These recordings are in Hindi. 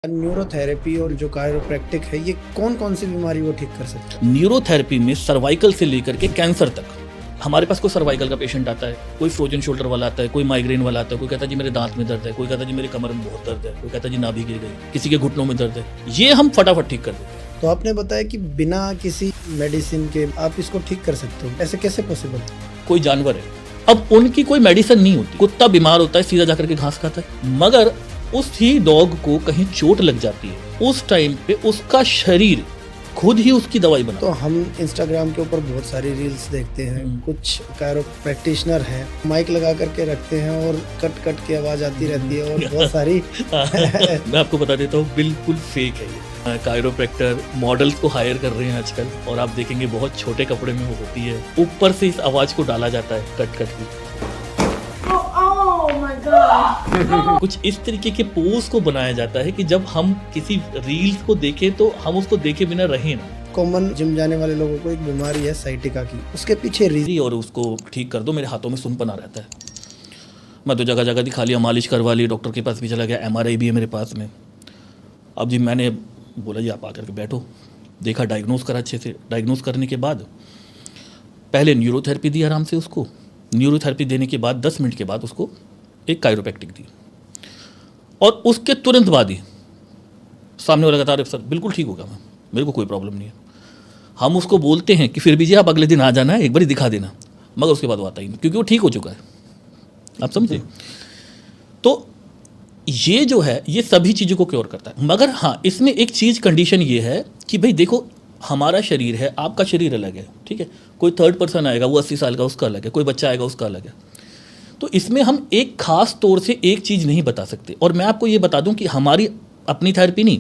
न्यूरोथेरेपी और जो कायरोप्रैक्टिक है, ये कौन कौन सी बीमारी वो ठीक कर सकते हैं? न्यूरोथेरेपी में सर्वाइकल से लेकर के कैंसर तक। हमारे पास कोई सर्वाइकल का पेशेंट आता है, कोई फ्रोजन शोल्डर वाला आता है, कोई माइग्रेन वाला आता है, कोई कहता है जी मेरे दांत में दर्द है, कोई कहता है जी मेरे कमर में बहुत दर्द है, कोई कहता है जी नाभि गिर गई, किसी के घुटनों में दर्द है। ये हम फटाफट ठीक कर देते हैं। तो आपने बताया कि बिना किसी मेडिसिन के आप इसको ठीक कर सकते हो, ऐसे कैसे पॉसिबल? कोई जानवर है, अब उनकी कोई मेडिसिन नहीं होती। कुत्ता बीमार होता है, सीधा जाकर के घास खाता है, मगर उस ही डॉग को कहीं चोट लग जाती है, उस टाइम पे उसका शरीर खुद ही उसकी दवाई बना। तो हम इंस्टाग्राम के ऊपर बहुत सारी रील्स देखते हैं, कुछ कायरो प्रैक्टिशनर हैं, माइक लगा करके रखते हैं और कट कट की आवाज आती रहती है और बहुत सारी मैं आपको बता देता हूँ, बिल्कुल फेक है ये। कायरोप्रैक्टर मॉडल्स को हायर कर रहे हैं आजकल, और आप देखेंगे बहुत छोटे कपड़े में वो होती है, ऊपर से इस आवाज को डाला जाता है कट कट की। कुछ इस तरीके के पोज को बनाया जाता है कि जब हम किसी रील्स को देखें तो हम उसको देखे बिना रहें ना। कॉमन जिम जाने वाले लोगों को एक बीमारी है साइटिका की, उसके पीछे रीजन और उसको ठीक कर दो, मेरे हाथों में सुनपना रहता है। मैं तो जगह जगह दिखा लिया, मालिश करवा ली, डॉक्टर के पास भी चला गया, MRI भी है मेरे पास में। अब जी मैंने बोला जी आप आकर के बैठो, देखा, डायग्नोज करा अच्छे से। डायग्नोज करने के बाद पहले न्यूरोथेरेपी दी आराम से उसको। न्यूरोथेरेपी देने के बाद 10 मिनट के बाद उसको एक कायरोप्रैक्टिक दी, और उसके तुरंत बाद ही सामने वाला कहता है सर बिल्कुल ठीक हो गया, मैं, मेरे को कोई प्रॉब्लम नहीं है। हम उसको बोलते हैं कि फिर भी जी आप अगले दिन आ जाना है, एक बार दिखा देना, मगर उसके बाद वो आता ही नहीं, क्योंकि वो ठीक हो चुका है। आप समझे? तो ये जो है ये सभी चीज़ों को क्योर करता है, मगर हाँ इसमें एक चीज़ कंडीशन ये है कि भाई देखो, हमारा शरीर है, आपका शरीर अलग है, ठीक है। कोई थर्ड पर्सन आएगा, वो 80 साल का, उसका अलग है, कोई बच्चा आएगा, उसका अलग है। तो इसमें हम एक खास तौर से एक चीज़ नहीं बता सकते। और मैं आपको ये बता दूं कि हमारी अपनी थेरेपी नहीं,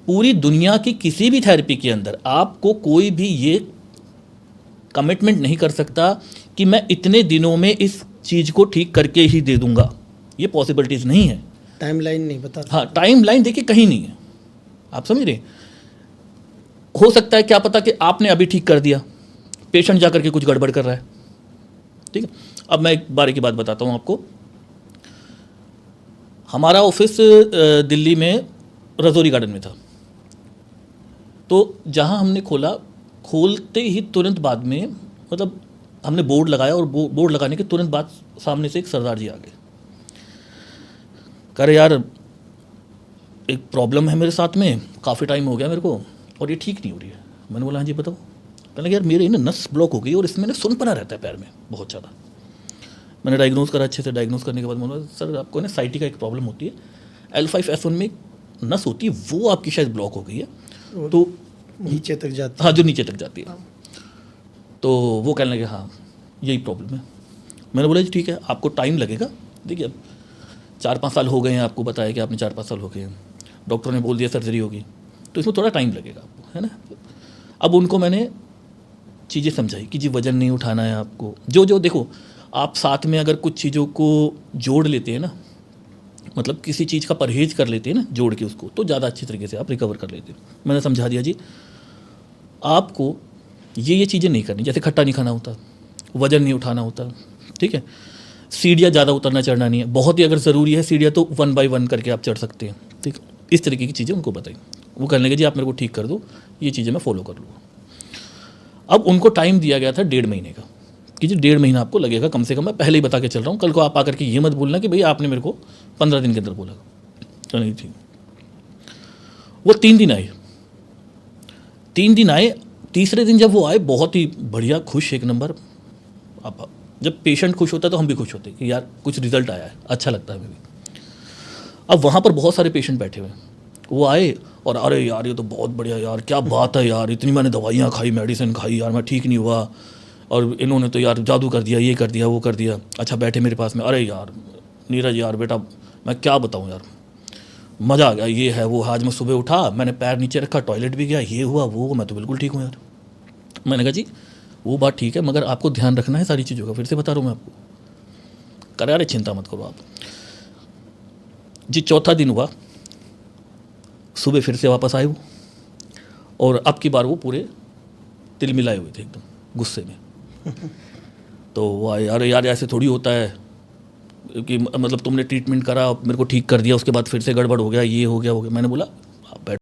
पूरी दुनिया की किसी भी थेरेपी के अंदर आपको कोई भी ये कमिटमेंट नहीं कर सकता कि मैं इतने दिनों में इस चीज़ को ठीक करके ही दे दूंगा। ये पॉसिबिलिटीज़ नहीं है। टाइमलाइन नहीं बता। हाँ, टाइमलाइन देखिए कहीं नहीं है। आप समझ रहे? हो सकता है क्या पता कि आपने अभी ठीक कर दिया, पेशेंट जाकर के कुछ गड़बड़ कर रहा है, ठीक है। अब मैं एक बारी की बात बताता हूँ आपको। हमारा ऑफिस दिल्ली में रजौरी गार्डन में था। तो जहाँ हमने खोला, खोलते ही तुरंत बाद में, मतलब हमने बोर्ड लगाया, और बोर्ड लगाने के तुरंत बाद सामने से एक सरदार जी आ गए। कह रहे यार एक प्रॉब्लम है मेरे साथ में, काफ़ी टाइम हो गया मेरे को, और ये ठीक नहीं हो रही है। मैंने बोला हाँ जी बताओ। कहने लगे यार मेरे ना नस ब्लॉक हो गई, और इसमें ना सुनपना रहता है पैर में बहुत ज़्यादा। मैंने डायग्नोज करा अच्छे से। डायग्नोज करने के बाद मैंने बोला सर आपको ना साइटी का एक प्रॉब्लम होती है, L5S1 में नस होती है, वो आपकी शायद ब्लॉक हो गई है, तो नीचे तक जाती है। हाँ, जो नीचे तक जाती है। तो वो कहने लगे हाँ यही प्रॉब्लम है। मैंने बोला जी ठीक है, आपको टाइम लगेगा। देखिए अब 4-5 साल हो गए हैं, आपको बताया कि आपने 4-5 साल हो गए हैं, डॉक्टर ने बोल दिया सर्जरी होगी, तो इसमें थोड़ा टाइम लगेगा आपको, है ना। अब उनको मैंने चीज़ें समझाई कि जी वज़न नहीं उठाना है आपको, जो देखो आप साथ में अगर कुछ चीज़ों को जोड़ लेते हैं ना, मतलब किसी चीज़ का परहेज कर लेते हैं ना जोड़ के उसको, तो ज़्यादा अच्छी तरीके से आप रिकवर कर लेते हैं। मैंने समझा दिया जी आपको ये चीज़ें नहीं करनी, जैसे खट्टा नहीं खाना होता, वज़न नहीं उठाना होता, ठीक है। सीढ़ियाँ ज़्यादा उतरना चढ़ना नहीं है, बहुत ही अगर ज़रूरी है सीढ़ियाँ तो 1 by 1 करके आप चढ़ सकते हैं, ठीक है। इस तरीके की चीज़ें उनको बताई। वो कहने लगे जी आप मेरे को ठीक कर दो, ये चीज़ें मैं फॉलो कर लूँगा। अब उनको टाइम दिया गया था 1.5 महीने का, कि जी 1.5 महीना आपको लगेगा कम से कम। मैं पहले ही बता के चल रहा हूँ, कल को आप आकर के ये मत बोलना कि भाई आपने मेरे को 15 दिन के अंदर बोला। तो नहीं थी। वो 3 दिन आए। 3 दिन आए, तीसरे दिन जब वो आए बहुत ही बढ़िया, खुश, एक नंबर। अब जब पेशेंट खुश होता है तो हम भी खुश होते हैं कि यार कुछ रिजल्ट आया है, अच्छा लगता है हमें भी। अब वहाँ पर बहुत सारे पेशेंट बैठे हुए हैं, वो आए और अरे यार ये तो बहुत बढ़िया यार, क्या बात है यार, इतनी मैंने दवाइयाँ खाई, मेडिसिन खाई यार, मैं ठीक नहीं हुआ, और इन्होंने तो यार जादू कर दिया, ये कर दिया, वो कर दिया। अच्छा बैठे मेरे पास में, अरे यार नीरज यार बेटा मैं क्या बताऊँ यार, मज़ा आ गया, ये है वो है, आज मैं सुबह उठा, मैंने पैर नीचे रखा, टॉयलेट भी गया, ये हुआ वो, मैं तो बिल्कुल ठीक हूँ यार। मैंने कहा जी वो बात ठीक है, मगर आपको ध्यान रखना है सारी चीज़ों का, फिर से बता रहा हूँ मैं आपको। करे अरे चिंता मत करो आप जी। चौथा दिन हुआ, सुबह फिर से वापस आए वो, और अब की बार वो पूरे तिलमिलाए हुए थे एकदम गुस्से में। तो वो आए, अरे यार ऐसे थोड़ी होता है, कि मतलब तुमने ट्रीटमेंट करा, मेरे को ठीक कर दिया, उसके बाद फिर से गड़बड़ हो गया, ये हो गया। मैंने बोला